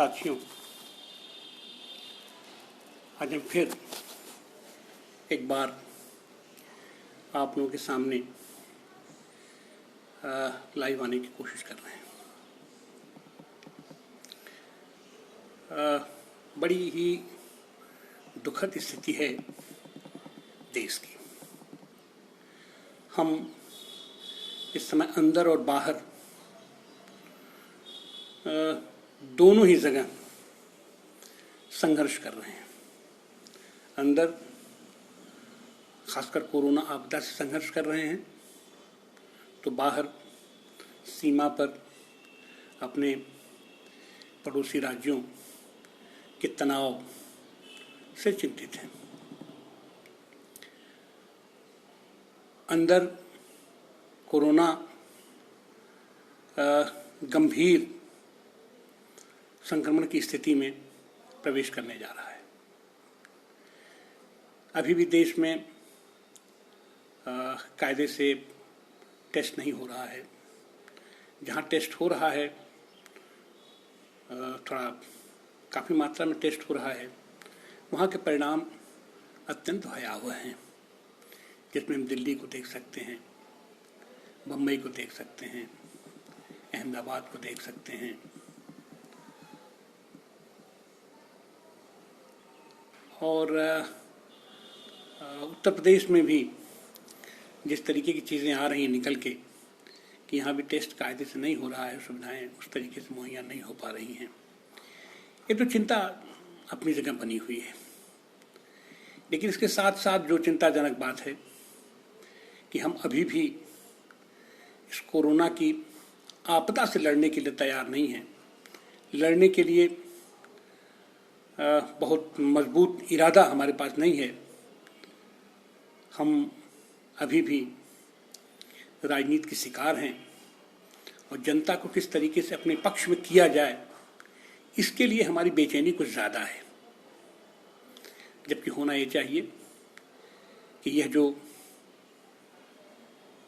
साथियों, आज हम फिर एक बार आप लोगों के सामने लाइव आने की कोशिश कर रहे हैं। बड़ी ही दुखद स्थिति है देश की। हम इस समय अंदर और बाहर दोनों ही जगह संघर्ष कर रहे हैं। अंदर खासकर कोरोना आपदा से संघर्ष कर रहे हैं, तो बाहर सीमा पर अपने पड़ोसी राज्यों के तनाव से चिंतित हैं। अंदर कोरोना गंभीर संक्रमण की स्थिति में प्रवेश करने जा रहा है। अभी भी देश में कायदे से टेस्ट नहीं हो रहा है। जहाँ टेस्ट हो रहा है, थोड़ा काफ़ी मात्रा में टेस्ट हो रहा है, वहाँ के परिणाम अत्यंत भयावह हैं, जिसमें हम दिल्ली को देख सकते हैं, बम्बई को देख सकते हैं, अहमदाबाद को देख सकते हैं। और उत्तर प्रदेश में भी जिस तरीके की चीज़ें आ रही हैं निकल के कि यहाँ भी टेस्ट कायदे से नहीं हो रहा है, सुविधाएं उस तरीके से मुहैया नहीं हो पा रही हैं। ये तो चिंता अपनी जगह बनी हुई है, लेकिन इसके साथ साथ जो चिंताजनक बात है कि हम अभी भी इस कोरोना की आपदा से लड़ने के लिए तैयार नहीं हैं। लड़ने के लिए बहुत मजबूत इरादा हमारे पास नहीं है। हम अभी भी राजनीति के शिकार हैं और जनता को किस तरीके से अपने पक्ष में किया जाए, इसके लिए हमारी बेचैनी कुछ ज़्यादा है। जबकि होना ये चाहिए कि यह जो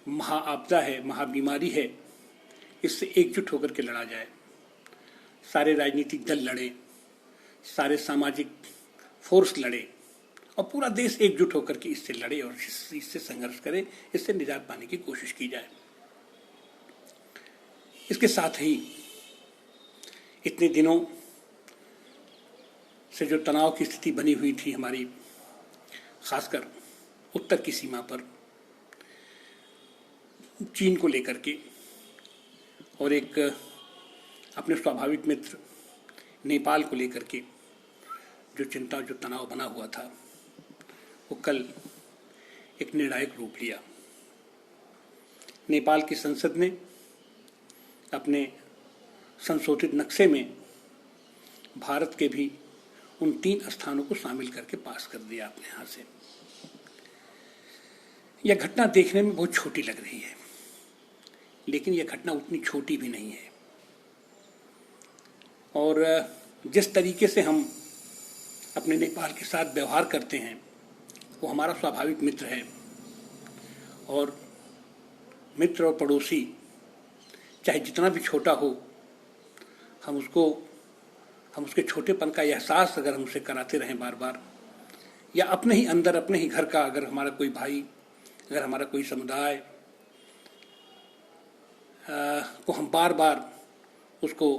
महाआपदा है, महाबीमारी है, इससे एकजुट होकर के लड़ा जाए। सारे राजनीतिक दल लड़े, सारे सामाजिक फोर्स लड़े और पूरा देश एकजुट होकर के इससे लड़े और इससे संघर्ष करे, इससे निजात पाने की कोशिश की जाए। इसके साथ ही इतने दिनों से जो तनाव की स्थिति बनी हुई थी हमारी, खासकर उत्तर की सीमा पर चीन को लेकर के, और एक अपने स्वाभाविक मित्र नेपाल को लेकर के जो चिंता, जो तनाव बना हुआ था, वो कल एक निर्णायक रूप लिया। नेपाल की संसद ने अपने संशोधित नक्शे में भारत के भी उन 3 स्थानों को शामिल करके पास कर दिया अपने यहाँ से। यह घटना देखने में बहुत छोटी लग रही है, लेकिन यह घटना उतनी छोटी भी नहीं है। और जिस तरीके से हम अपने नेपाल के साथ व्यवहार करते हैं, वो हमारा स्वाभाविक मित्र है। और मित्र और पड़ोसी चाहे जितना भी छोटा हो, हम उसके छोटेपन का एहसास अगर हम उसे कराते रहें बार बार, या अपने ही अंदर, अपने ही घर का, अगर हमारा कोई भाई, अगर हमारा कोई समुदाय को हम बार बार उसके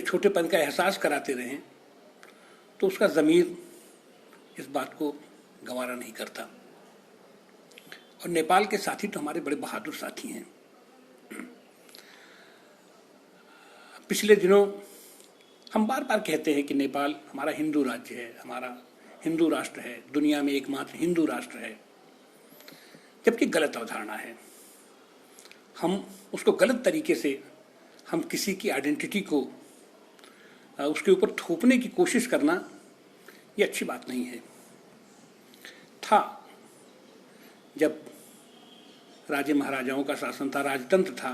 छोटेपन का एहसास कराते रहें, तो उसका ज़मीर इस बात को गवारा नहीं करता। और नेपाल के साथी तो हमारे बड़े बहादुर साथी हैं। पिछले दिनों हम बार बार कहते हैं कि नेपाल हमारा हिंदू राज्य है, हमारा हिंदू राष्ट्र है, दुनिया में एकमात्र हिंदू राष्ट्र है, जबकि गलत अवधारणा है। हम उसको गलत तरीके से, हम किसी की आइडेंटिटी को उसके ऊपर थोपने की कोशिश करना, ये अच्छी बात नहीं है। जब राजे महाराजाओं का शासन था, राजतंत्र था,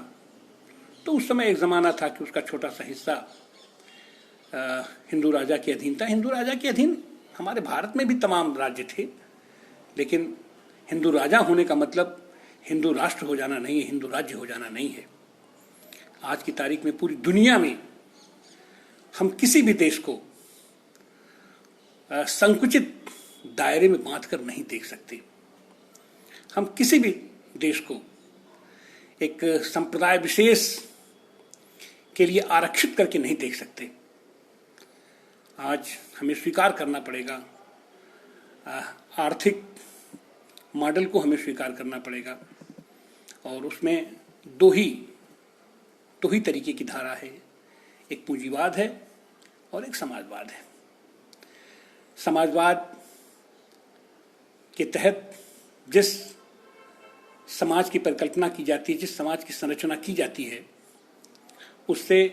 तो उस समय एक ज़माना था कि उसका छोटा सा हिस्सा हिंदू राजा के अधीन था। हिंदू राजा के अधीन हमारे भारत में भी तमाम राज्य थे, लेकिन हिंदू राजा होने का मतलब हिंदू राष्ट्र हो जाना नहीं है, हिंदू राज्य हो जाना नहीं है। आज की तारीख में पूरी दुनिया में हम किसी भी देश को संकुचित दायरे में बांधकर नहीं देख सकते। हम किसी भी देश को एक संप्रदाय विशेष के लिए आरक्षित करके नहीं देख सकते। आज हमें स्वीकार करना पड़ेगा, आर्थिक मॉडल को हमें स्वीकार करना पड़ेगा, और उसमें दो ही तरीके की धारा है, एक पूंजीवाद है और एक समाजवाद है। समाजवाद के तहत जिस समाज की परिकल्पना की जाती है, जिस समाज की संरचना की जाती है, उससे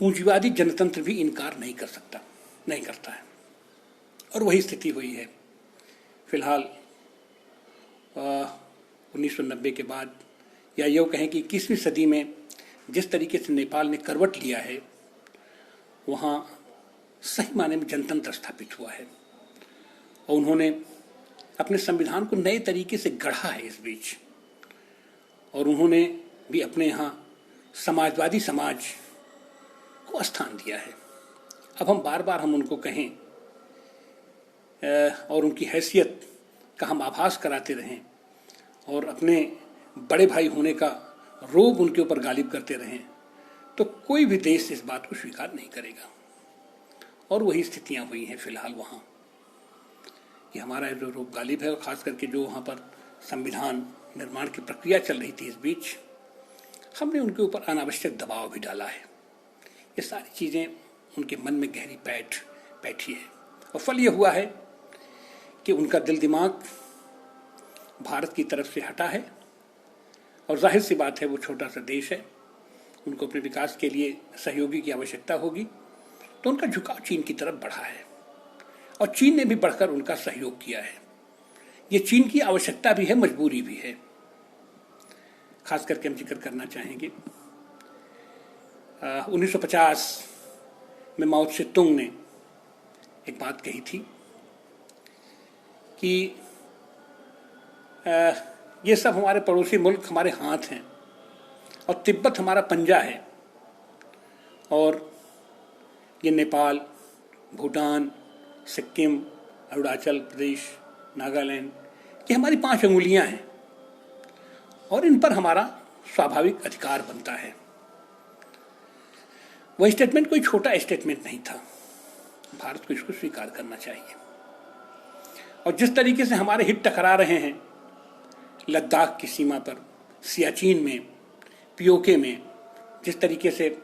पूंजीवादी जनतंत्र भी इनकार नहीं करता है। और वही स्थिति हुई है फिलहाल 1990 के बाद, या यूँ कहें कि 21वीं सदी में जिस तरीके से नेपाल ने करवट लिया है, वहाँ सही मायने में जनतंत्र स्थापित हुआ है और उन्होंने अपने संविधान को नए तरीके से गढ़ा है इस बीच, और उन्होंने भी अपने यहाँ समाजवादी समाज को स्थान दिया है। अब हम बार बार उनको कहें और उनकी हैसियत का हम आभास कराते रहें और अपने बड़े भाई होने का रोब उनके ऊपर गालिब करते रहें, तो कोई भी देश इस बात को स्वीकार नहीं करेगा। और वही स्थितियां हुई हैं फिलहाल वहाँ, कि हमारा जो रोब गालिब है, और ख़ास करके जो वहाँ पर संविधान निर्माण की प्रक्रिया चल रही थी, इस बीच हमने उनके ऊपर अनावश्यक दबाव भी डाला है। ये सारी चीज़ें उनके मन में गहरी बैठी है, और फल ये हुआ है कि उनका दिल दिमाग भारत की तरफ से हटा है, और जाहिर सी बात है वो छोटा सा देश है, उनको अपने विकास के लिए सहयोगी की आवश्यकता होगी, तो उनका झुकाव चीन की तरफ बढ़ा है, और चीन ने भी बढ़कर उनका सहयोग किया है। ये चीन की आवश्यकता भी है, मजबूरी भी है। खास करके हम जिक्र करना चाहेंगे 1950 में माओ त्से तुंग ने एक बात कही थी कि ये सब हमारे पड़ोसी मुल्क हमारे हाथ हैं और तिब्बत हमारा पंजा है, और ये नेपाल, भूटान, सिक्किम, अरुणाचल प्रदेश, नागालैंड, ये हमारी 5 अंगुलियां हैं और इन पर हमारा स्वाभाविक अधिकार बनता है। वह स्टेटमेंट कोई छोटा स्टेटमेंट नहीं था, भारत को इसको स्वीकार करना चाहिए। और जिस तरीके से हमारे हित टकरा रहे हैं लद्दाख की सीमा पर, सियाचिन में, पीओके में, जिस तरीके से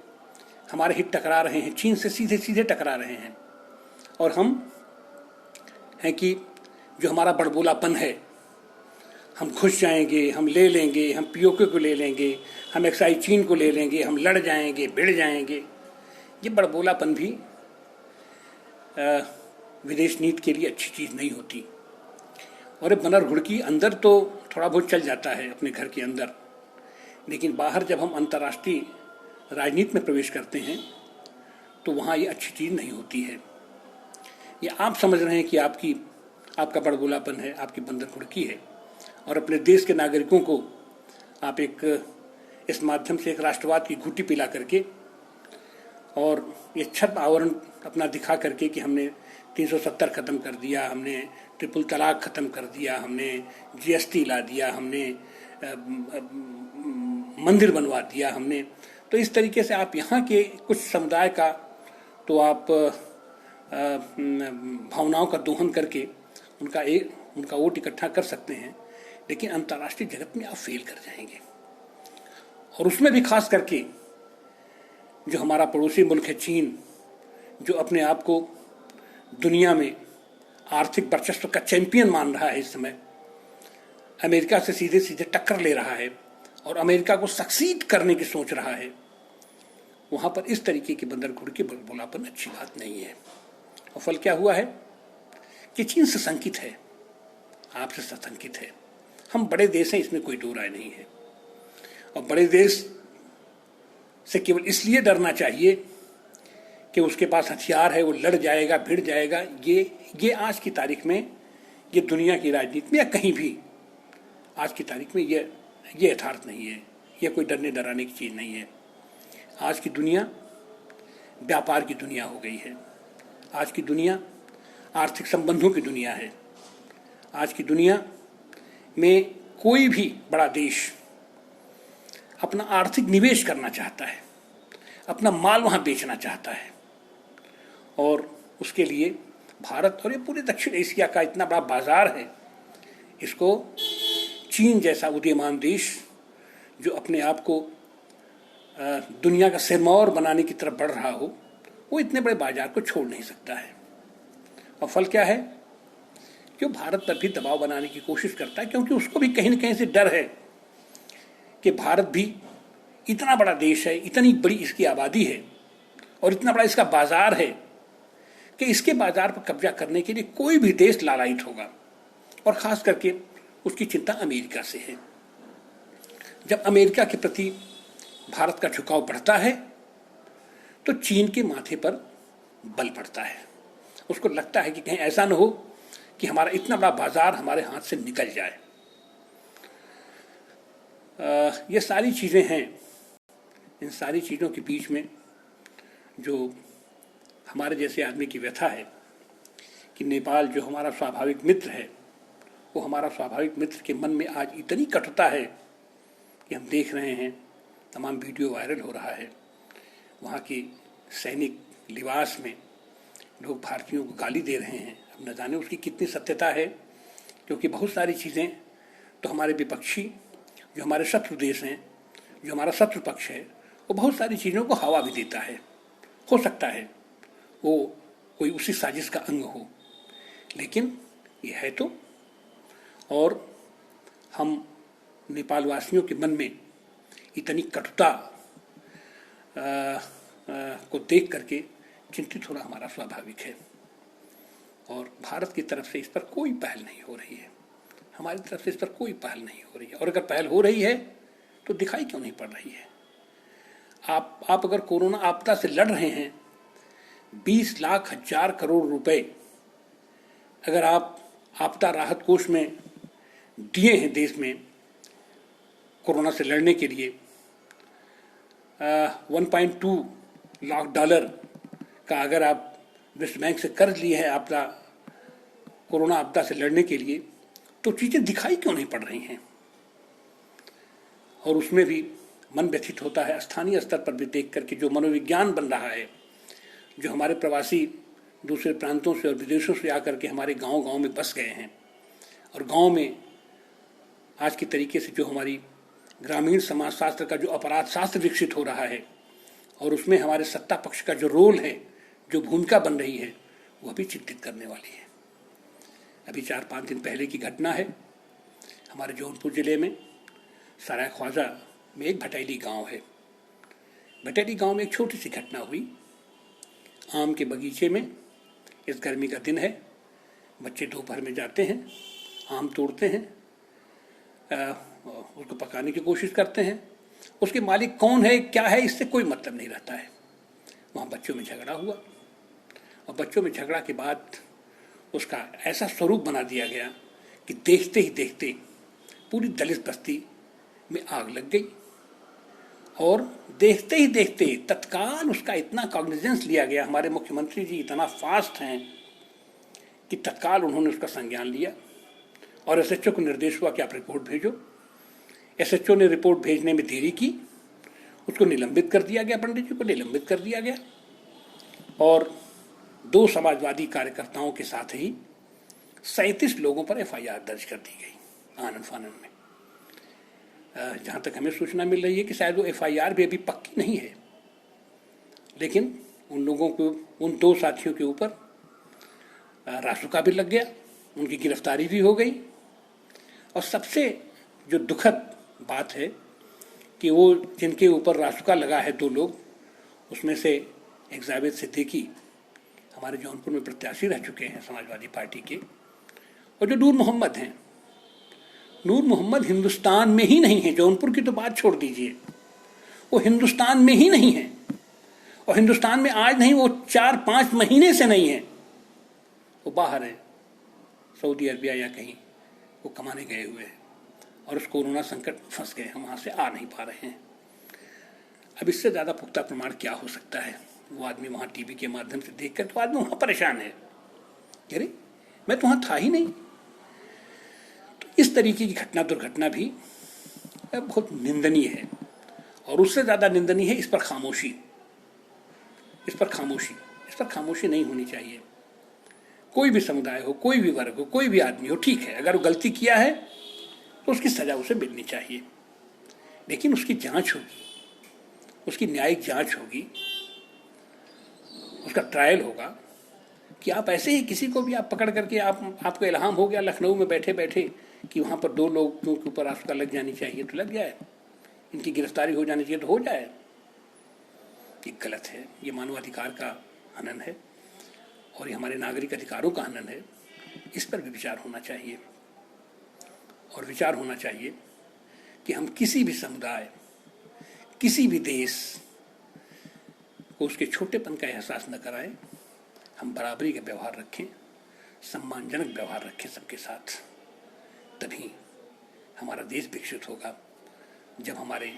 हमारे हित टकरा रहे हैं, चीन से सीधे सीधे टकरा रहे हैं, और हम हैं कि जो हमारा बड़बोलापन है, हम घुस जाएंगे, हम ले लेंगे, हम पीओके को ले लेंगे, हम एक्साई चीन को ले लेंगे, हम लड़ जाएंगे, भिड़ जाएंगे, ये बड़बोलापन भी विदेश नीति के लिए अच्छी चीज़ नहीं होती। और बनर घुड़की अंदर तो थोड़ा बहुत चल जाता है अपने घर के अंदर, लेकिन बाहर जब हम अंतर्राष्ट्रीय राजनीति में प्रवेश करते हैं तो वहाँ ये अच्छी चीज़ नहीं होती है। ये आप समझ रहे हैं कि आपका बड़बोलापन है, आपकी बंदर घुड़की है, और अपने देश के नागरिकों को आप इस माध्यम से एक राष्ट्रवाद की घुट्टी पिला करके और ये छद्म आवरण अपना दिखा करके कि हमने 370 ख़त्म कर दिया, हमने ट्रिपल तलाक ख़त्म कर दिया, हमने जीएसटी ला दिया, हमने मंदिर बनवा दिया, हमने, तो इस तरीके से आप यहाँ के कुछ समुदाय का तो आप भावनाओं का दोहन करके उनका वोट इकट्ठा कर सकते हैं, लेकिन अंतर्राष्ट्रीय जगत में आप फेल कर जाएंगे। और उसमें भी खास करके जो हमारा पड़ोसी मुल्क है चीन, जो अपने आप को दुनिया में आर्थिक वर्चस्व का चैंपियन मान रहा है, इस समय अमेरिका से सीधे सीधे टक्कर ले रहा है और अमेरिका को सक्सीड करने की सोच रहा है, वहाँ पर इस तरीके की बंदर घुड़की बड़बोलापन अच्छी बात नहीं है। और फल क्या हुआ है कि चीन सशंकित है, आपसे सशंकित है। हम बड़े देश हैं, इसमें कोई दो राय नहीं है, और बड़े देश से केवल इसलिए डरना चाहिए कि उसके पास हथियार है, वो लड़ जाएगा, भिड़ जाएगा। ये आज की तारीख में, ये दुनिया की राजनीति में या कहीं भी आज की तारीख में ये यथार्थ नहीं है, ये कोई डरने डराने की चीज़ नहीं है। आज की दुनिया व्यापार की दुनिया हो गई है। आज की दुनिया आर्थिक संबंधों की दुनिया है। आज की दुनिया में कोई भी बड़ा देश अपना आर्थिक निवेश करना चाहता है, अपना माल वहाँ बेचना चाहता है, और उसके लिए भारत और ये पूरे दक्षिण एशिया का इतना बड़ा बाजार है, इसको चीन जैसा उदीयमान देश जो अपने आप को दुनिया का सिरमौर बनाने की तरफ बढ़ रहा हो, वो इतने बड़े बाजार को छोड़ नहीं सकता है। और फल क्या है कि वो भारत पर भी दबाव बनाने की कोशिश करता है, क्योंकि उसको भी कहीं न कहीं से डर है कि भारत भी इतना बड़ा देश है, इतनी बड़ी इसकी आबादी है और इतना बड़ा इसका बाजार है कि इसके बाजार पर कब्जा करने के लिए कोई भी देश लालायित होगा। और ख़ास करके उसकी चिंता अमेरिका से है। जब अमेरिका के प्रति भारत का झुकाव बढ़ता है तो चीन के माथे पर बल पड़ता है। उसको लगता है कि कहीं ऐसा न हो कि हमारा इतना बड़ा बाजार हमारे हाथ से निकल जाए। ये सारी चीज़ें हैं। इन सारी चीज़ों के बीच में जो हमारे जैसे आदमी की व्यथा है कि नेपाल जो हमारा स्वाभाविक मित्र है, वो हमारा स्वाभाविक मित्र के मन में आज इतनी कटुता है कि हम देख रहे हैं, तमाम वीडियो वायरल हो रहा है। वहाँ के सैनिक लिबास में लोग भारतीयों को गाली दे रहे हैं। अब न जाने उसकी कितनी सत्यता है, क्योंकि बहुत सारी चीज़ें तो हमारे विपक्षी जो हमारे शत्रु देश हैं, जो हमारा शत्रु पक्ष है, वो बहुत सारी चीज़ों को हवा भी देता है। हो सकता है वो कोई उसी साजिश का अंग हो, लेकिन ये है तो। और हम नेपाल वासियों के मन में इतनी कटुता को देख करके चिंतित होना हमारा स्वाभाविक है। और भारत की तरफ से इस पर कोई पहल नहीं हो रही है, हमारी तरफ से इस पर कोई पहल नहीं हो रही है। और अगर पहल हो रही है तो दिखाई क्यों नहीं पड़ रही है? आप अगर कोरोना आपदा से लड़ रहे हैं, 20 लाख हजार करोड़ रुपए अगर आप आपदा राहत कोष में दिए हैं देश में कोरोना से लड़ने के लिए, 1.2 लाख डॉलर का अगर आप विश्व बैंक से कर्ज लिए हैं आपदा कोरोना आपदा से लड़ने के लिए, तो चीज़ें दिखाई क्यों नहीं पड़ रही हैं? और उसमें भी मन व्यथित होता है स्थानीय स्तर पर भी देख करके जो मनोविज्ञान बन रहा है, जो हमारे प्रवासी दूसरे प्रांतों से और विदेशों से आकर के हमारे गांव-गांव में बस गए हैं, और गांव में आज की तरीके से जो हमारी ग्रामीण समाज शास्त्र का जो अपराध शास्त्र विकसित हो रहा है, और उसमें हमारे सत्ता पक्ष का जो रोल है, जो भूमिका बन रही है, वह भी चिंतित करने वाली है। अभी 4-5 दिन पहले की घटना है, हमारे जौनपुर जिले में सराय ख्वाजा में एक भटैली गांव है। भटैली गांव में एक छोटी सी घटना हुई। आम के बगीचे में, इस गर्मी का दिन है, बच्चे दोपहर में जाते हैं, आम तोड़ते हैं, उसको पकाने की कोशिश करते हैं। उसके मालिक कौन है, क्या है, इससे कोई मतलब नहीं रहता है। वहाँ बच्चों में झगड़ा हुआ, और बच्चों में झगड़ा के बाद उसका ऐसा स्वरूप बना दिया गया कि देखते ही देखते पूरी दलित बस्ती में आग लग गई। और देखते ही देखते तत्काल उसका इतना कॉग्निजेंस लिया गया। हमारे मुख्यमंत्री जी इतना फास्ट हैं कि तत्काल उन्होंने उसका संज्ञान लिया और एसएचओ को निर्देश हुआ कि आप रिपोर्ट भेजो। एसएचओ ने रिपोर्ट भेजने में देरी की, उसको निलंबित कर दिया गया, पंडित जी को निलंबित कर दिया गया। और 2 समाजवादी कार्यकर्ताओं के साथ ही 37 लोगों पर एफआईआर दर्ज कर दी गई आनन फानन में। जहाँ तक हमें सूचना मिल रही है कि शायद वो एफआईआर भी अभी पक्की नहीं है, लेकिन उन लोगों को, उन 2 साथियों के ऊपर रासुका भी लग गया, उनकी गिरफ्तारी भी हो गई। और सबसे जो दुखद बात है कि वो जिनके ऊपर रासुका लगा है 2 लोग, उसमें से एक जावेद सिद्दीकी हमारे जौनपुर में प्रत्याशी रह चुके हैं समाजवादी पार्टी के, और जो नूर मोहम्मद हैं। नूर मोहम्मद हिंदुस्तान में ही नहीं है, जौनपुर की तो बात छोड़ दीजिए, वो हिंदुस्तान में ही नहीं है। और हिंदुस्तान में आज नहीं, वो 4-5 महीने से नहीं है, वो बाहर है, सऊदी अरबिया या कहीं वो कमाने गए हुए हैं, और उस कोरोना संकट फंस गए हैं, वहाँ से आ नहीं पा रहे हैं। अब इससे ज़्यादा पुख्ता प्रमाण क्या हो सकता है? वो आदमी वहाँ टीवी के माध्यम से देख कर तो आदमी वहाँ परेशान है, अरे मैं तो वहाँ था ही नहीं। तो इस तरीके की घटना दुर्घटना भी बहुत निंदनीय है। और उससे ज़्यादा निंदनीय है इस पर खामोशी, इस पर खामोशी, इस पर खामोशी नहीं होनी चाहिए। कोई भी समुदाय हो, कोई भी वर्ग हो, कोई भी आदमी हो, ठीक है, अगर वो गलती किया है तो उसकी सजा उसे मिलनी चाहिए, लेकिन उसकी जांच होगी, उसकी न्यायिक जांच होगी, उसका ट्रायल होगा। कि आप ऐसे ही किसी को भी आप पकड़ करके आपको इल्हाम हो गया लखनऊ में बैठे बैठे कि वहाँ पर 2 लोगों के ऊपर आशंका लग जानी चाहिए तो लग जाए, इनकी गिरफ्तारी हो जानी चाहिए तो हो जाए, ये गलत है। ये मानवाधिकार का हनन है और ये हमारे नागरिक अधिकारों का हनन है। इस पर भी विचार होना चाहिए। और विचार होना चाहिए कि हम किसी भी समुदाय, किसी भी देश को उसके छोटेपन का एहसास न कराएं। हम बराबरी का व्यवहार रखें, सम्मानजनक व्यवहार रखें सबके साथ, तभी हमारा देश विकसित होगा। जब हमारे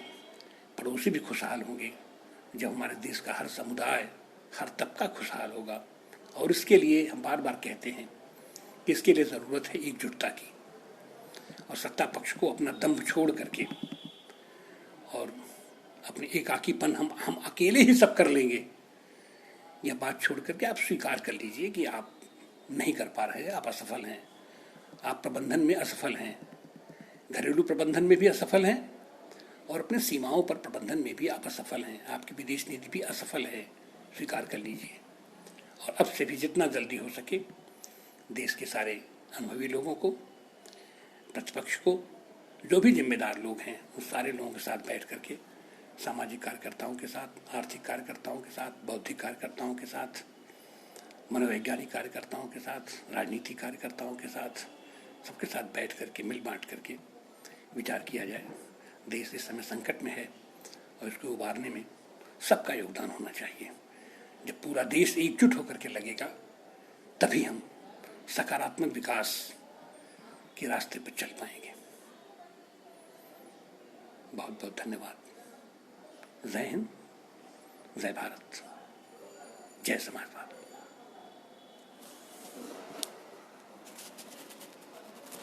पड़ोसी भी खुशहाल होंगे, जब हमारे देश का हर समुदाय, हर तबका खुशहाल होगा। और इसके लिए हम बार बार कहते हैं कि इसके लिए ज़रूरत है एकजुटता की, और सत्ता पक्ष को अपना दम्भ छोड़ करके और अपने एकाकीपन, हम अकेले ही सब कर लेंगे, यह बात छोड़ करके आप स्वीकार कर लीजिए कि आप नहीं कर पा रहे हैं, आप असफल हैं, आप प्रबंधन में असफल हैं, घरेलू प्रबंधन में भी असफल हैं और अपने सीमाओं पर प्रबंधन में भी आप असफल हैं, आपकी विदेश नीति भी असफल है, स्वीकार कर लीजिए। और अब से भी जितना जल्दी हो सके देश के सारे अनुभवी लोगों को, प्रतिपक्ष को, जो भी जिम्मेदार लोग हैं उन सारे लोगों के साथ बैठ करके, सामाजिक कार्यकर्ताओं के साथ, आर्थिक कार्यकर्ताओं के साथ, बौद्धिक कार्यकर्ताओं के साथ, मनोवैज्ञानिक कार्यकर्ताओं के साथ, राजनीतिक कार्यकर्ताओं के साथ, सबके साथ बैठ करके मिल बांट करके विचार किया जाए। देश इस समय संकट में है और इसको उबारने में सबका योगदान होना चाहिए। जब पूरा देश एकजुट होकर के लगेगा तभी हम सकारात्मक विकास के रास्ते पर चल पाएंगे। बहुत बहुत धन्यवाद। जय हिंद, जय भारत, जय समाजवाद।